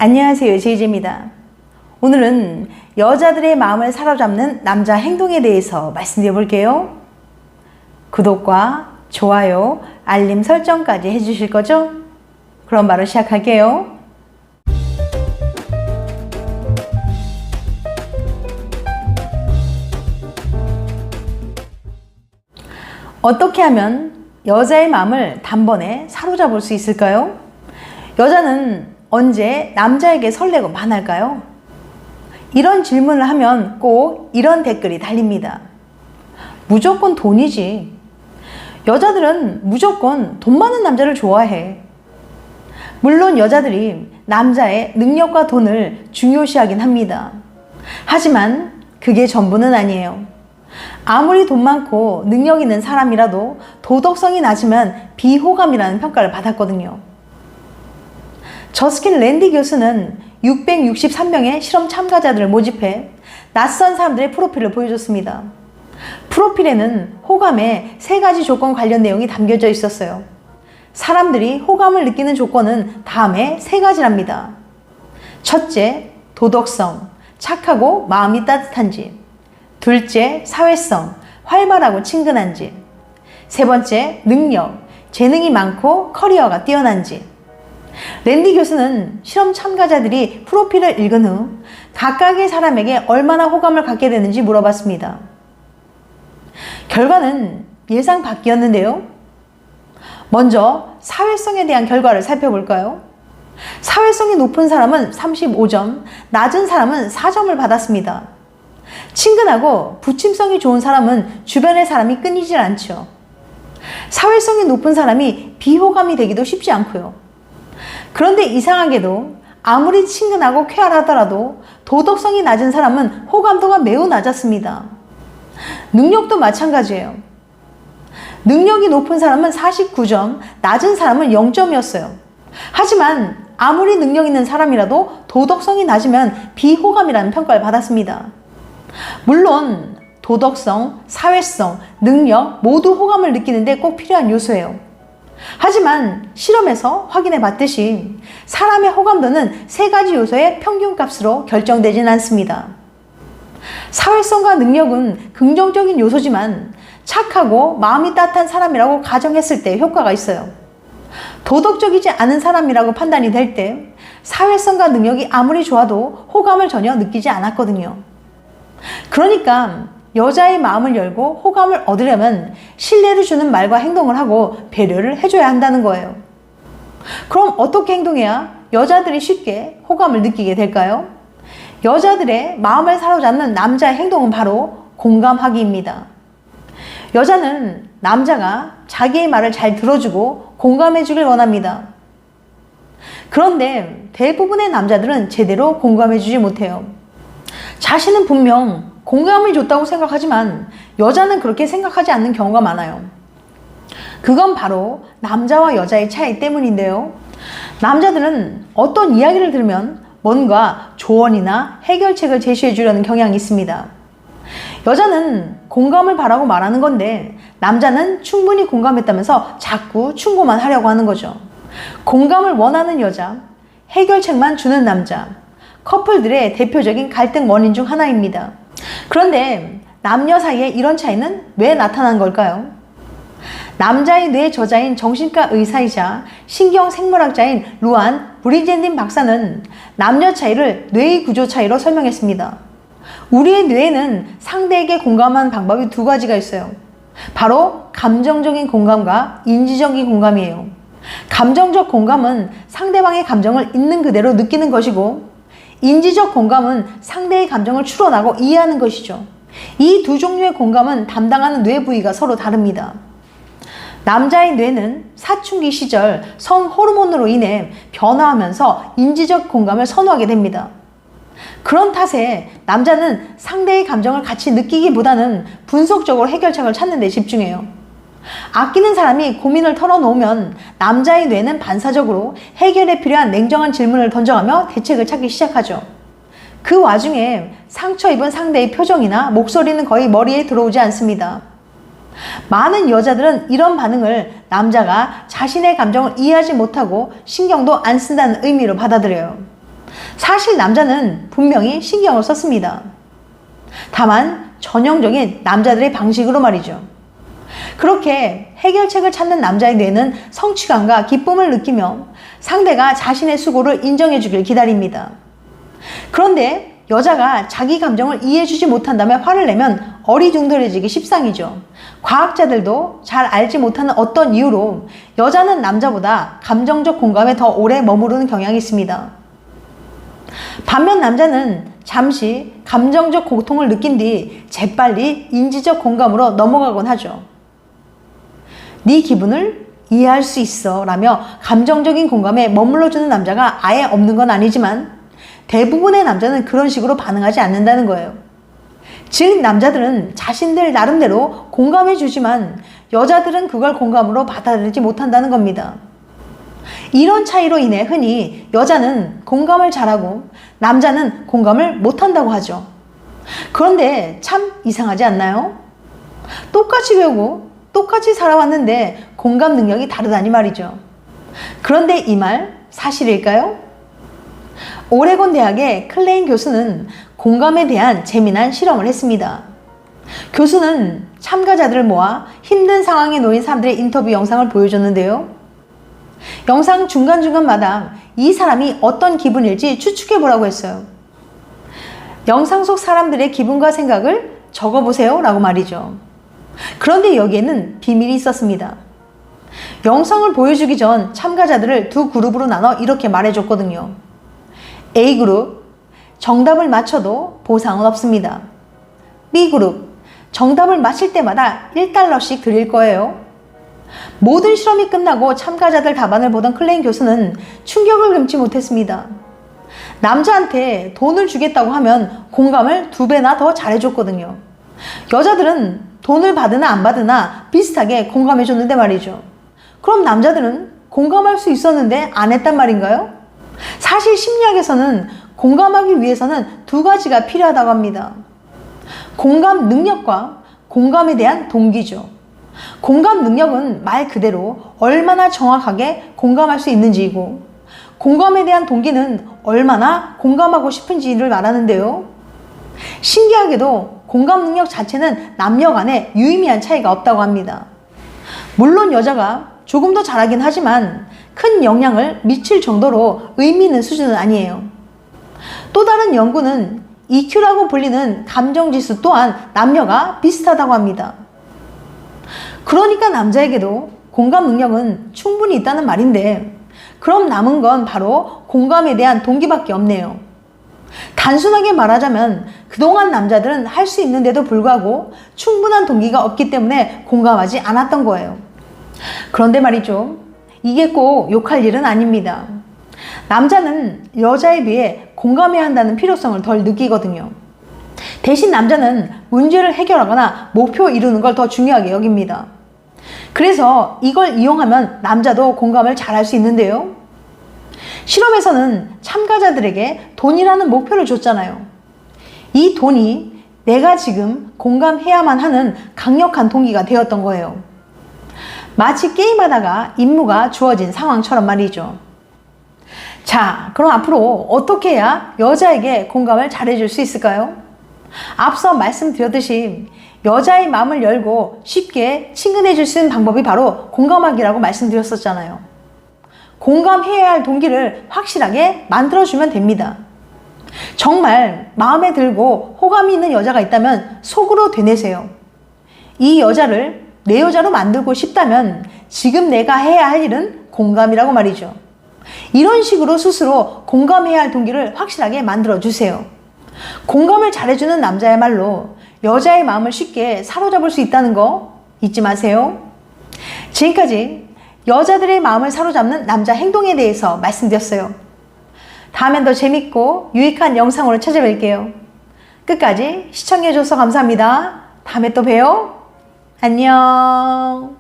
안녕하세요, 제이제입니다. 오늘은 여자들의 마음을 사로잡는 남자 행동에 대해서 말씀드려 볼게요. 구독과 좋아요, 알림 설정까지 해주실 거죠? 그럼 바로 시작할게요. 어떻게 하면 여자의 마음을 단번에 사로잡을 수 있을까요? 여자는 언제 남자에게 설레고 반할까요? 이런 질문을 하면 꼭 이런 댓글이 달립니다. 무조건 돈이지. 여자들은 무조건 돈 많은 남자를 좋아해. 물론 여자들이 남자의 능력과 돈을 중요시하긴 합니다. 하지만 그게 전부는 아니에요. 아무리 돈 많고 능력 있는 사람이라도 도덕성이 낮으면 비호감이라는 평가를 받았거든요. 저스킨 랜디 교수는 663명의 실험 참가자들을 모집해 낯선 사람들의 프로필을 보여줬습니다. 프로필에는 호감의 3가지 조건 관련 내용이 담겨져 있었어요. 사람들이 호감을 느끼는 조건은 다음에 3가지랍니다. 첫째, 도덕성, 착하고 마음이 따뜻한지. 둘째, 사회성, 활발하고 친근한지. 세 번째, 능력, 재능이 많고 커리어가 뛰어난지. 랜디 교수는 실험 참가자들이 프로필을 읽은 후 각각의 사람에게 얼마나 호감을 갖게 되는지 물어봤습니다. 결과는 예상 밖이었는데요. 먼저 사회성에 대한 결과를 살펴볼까요? 사회성이 높은 사람은 35점, 낮은 사람은 4점을 받았습니다. 친근하고 부침성이 좋은 사람은 주변의 사람이 끊이질 않죠. 사회성이 높은 사람이 비호감이 되기도 쉽지 않고요. 그런데 이상하게도 아무리 친근하고 쾌활하더라도 도덕성이 낮은 사람은 호감도가 매우 낮았습니다. 능력도 마찬가지예요. 능력이 높은 사람은 49점, 낮은 사람은 0점이었어요. 하지만 아무리 능력 있는 사람이라도 도덕성이 낮으면 비호감이라는 평가를 받았습니다. 물론 도덕성, 사회성, 능력 모두 호감을 느끼는데 꼭 필요한 요소예요. 하지만 실험에서 확인해 봤듯이 사람의 호감도는 3가지 요소의 평균값으로 결정되진 않습니다. 사회성과 능력은 긍정적인 요소지만 착하고 마음이 따뜻한 사람이라고 가정했을 때 효과가 있어요. 도덕적이지 않은 사람이라고 판단이 될 때 사회성과 능력이 아무리 좋아도 호감을 전혀 느끼지 않았거든요. 그러니까 여자의 마음을 열고 호감을 얻으려면 신뢰를 주는 말과 행동을 하고 배려를 해줘야 한다는 거예요. 그럼 어떻게 행동해야 여자들이 쉽게 호감을 느끼게 될까요? 여자들의 마음을 사로잡는 남자의 행동은 바로 공감하기입니다. 여자는 남자가 자기의 말을 잘 들어주고 공감해 주길 원합니다. 그런데 대부분의 남자들은 제대로 공감해 주지 못해요. 자신은 분명 공감을 줬다고 생각하지만 여자는 그렇게 생각하지 않는 경우가 많아요. 그건 바로 남자와 여자의 차이 때문인데요. 남자들은 어떤 이야기를 들으면 뭔가 조언이나 해결책을 제시해 주려는 경향이 있습니다. 여자는 공감을 바라고 말하는 건데 남자는 충분히 공감했다면서 자꾸 충고만 하려고 하는 거죠. 공감을 원하는 여자, 해결책만 주는 남자, 커플들의 대표적인 갈등 원인 중 하나입니다. 그런데 남녀 사이에 이런 차이는 왜 나타난 걸까요? 남자의 뇌 저자인 정신과 의사이자 신경생물학자인 루안 브리젠딘 박사는 남녀 차이를 뇌의 구조 차이로 설명했습니다. 우리의 뇌에는 상대에게 공감하는 방법이 2가지가 있어요. 바로 감정적인 공감과 인지적인 공감이에요. 감정적 공감은 상대방의 감정을 있는 그대로 느끼는 것이고 인지적 공감은 상대의 감정을 추론하고 이해하는 것이죠. 이 2 종류의 공감은 담당하는 뇌 부위가 서로 다릅니다. 남자의 뇌는 사춘기 시절 성 호르몬으로 인해 변화하면서 인지적 공감을 선호하게 됩니다. 그런 탓에 남자는 상대의 감정을 같이 느끼기보다는 분석적으로 해결책을 찾는 데 집중해요. 아끼는 사람이 고민을 털어놓으면 남자의 뇌는 반사적으로 해결에 필요한 냉정한 질문을 던져가며 대책을 찾기 시작하죠. 그 와중에 상처 입은 상대의 표정이나 목소리는 거의 머리에 들어오지 않습니다. 많은 여자들은 이런 반응을 남자가 자신의 감정을 이해하지 못하고 신경도 안 쓴다는 의미로 받아들여요. 사실 남자는 분명히 신경을 썼습니다. 다만 전형적인 남자들의 방식으로 말이죠. 그렇게 해결책을 찾는 남자의 뇌는 성취감과 기쁨을 느끼며 상대가 자신의 수고를 인정해 주길 기다립니다. 그런데 여자가 자기 감정을 이해해주지 못한다며 화를 내면 어리둥절해지기 십상이죠. 과학자들도 잘 알지 못하는 어떤 이유로 여자는 남자보다 감정적 공감에 더 오래 머무르는 경향이 있습니다. 반면 남자는 잠시 감정적 고통을 느낀 뒤 재빨리 인지적 공감으로 넘어가곤 하죠. 네 기분을 이해할 수 있어 라며 감정적인 공감에 머물러주는 남자가 아예 없는 건 아니지만 대부분의 남자는 그런 식으로 반응하지 않는다는 거예요. 즉 남자들은 자신들 나름대로 공감해 주지만 여자들은 그걸 공감으로 받아들이지 못한다는 겁니다. 이런 차이로 인해 흔히 여자는 공감을 잘하고 남자는 공감을 못한다고 하죠. 그런데 참 이상하지 않나요? 똑같이 배우고 똑같이 살아왔는데 공감 능력이 다르다니 말이죠. 그런데 이 말 사실일까요? 오레곤 대학의 클레인 교수는 공감에 대한 재미난 실험을 했습니다. 교수는 참가자들을 모아 힘든 상황에 놓인 사람들의 인터뷰 영상을 보여줬는데요. 영상 중간중간마다 이 사람이 어떤 기분일지 추측해보라고 했어요. 영상 속 사람들의 기분과 생각을 적어보세요 라고 말이죠. 그런데 여기에는 비밀이 있었습니다. 영상을 보여주기 전 참가자들을 두 그룹으로 나눠 이렇게 말해줬거든요. A그룹, 정답을 맞춰도 보상은 없습니다. B그룹, 정답을 맞힐 때마다 $1씩 드릴 거예요. 모든 실험이 끝나고 참가자들 답안을 보던 클레인 교수는 충격을 금치 못했습니다. 남자한테 돈을 주겠다고 하면 공감을 2배나 더 잘해줬거든요. 여자들은 돈을 받으나 안 받으나 비슷하게 공감해줬는데 말이죠. 그럼 남자들은 공감할 수 있었는데 안 했단 말인가요? 사실 심리학에서는 공감하기 위해서는 2가지가 필요하다고 합니다. 공감 능력과 공감에 대한 동기죠. 공감 능력은 말 그대로 얼마나 정확하게 공감할 수 있는지이고 공감에 대한 동기는 얼마나 공감하고 싶은지를 말하는데요. 신기하게도 공감 능력 자체는 남녀 간에 유의미한 차이가 없다고 합니다. 물론 여자가 조금 더 잘하긴 하지만 큰 영향을 미칠 정도로 의미 있는 수준은 아니에요. 또 다른 연구는 EQ라고 불리는 감정지수 또한 남녀가 비슷하다고 합니다. 그러니까 남자에게도 공감 능력은 충분히 있다는 말인데 그럼 남은 건 바로 공감에 대한 동기밖에 없네요. 단순하게 말하자면 그동안 남자들은 할 수 있는데도 불구하고 충분한 동기가 없기 때문에 공감하지 않았던 거예요. 그런데 말이죠. 이게 꼭 욕할 일은 아닙니다. 남자는 여자에 비해 공감해야 한다는 필요성을 덜 느끼거든요. 대신 남자는 문제를 해결하거나 목표 이루는 걸 더 중요하게 여깁니다. 그래서 이걸 이용하면 남자도 공감을 잘할 수 있는데요. 실험에서는 참가자들에게 돈이라는 목표를 줬잖아요. 이 돈이 내가 지금 공감해야만 하는 강력한 동기가 되었던 거예요. 마치 게임하다가 임무가 주어진 상황처럼 말이죠. 자, 그럼 앞으로 어떻게 해야 여자에게 공감을 잘해줄 수 있을까요? 앞서 말씀드렸듯이 여자의 마음을 열고 쉽게 친근해질 수 있는 방법이 바로 공감하기라고 말씀드렸었잖아요. 공감해야 할 동기를 확실하게 만들어주면 됩니다. 정말 마음에 들고 호감이 있는 여자가 있다면 속으로 되뇌세요. 이 여자를 내 여자로 만들고 싶다면 지금 내가 해야 할 일은 공감이라고 말이죠. 이런 식으로 스스로 공감해야 할 동기를 확실하게 만들어주세요. 공감을 잘해주는 남자야말로 여자의 마음을 쉽게 사로잡을 수 있다는 거 잊지 마세요. 지금까지 여자들의 마음을 사로잡는 남자 행동에 대해서 말씀드렸어요. 다음엔 더 재밌고 유익한 영상으로 찾아뵐게요. 끝까지 시청해줘서 감사합니다. 다음에 또 봬요. 안녕.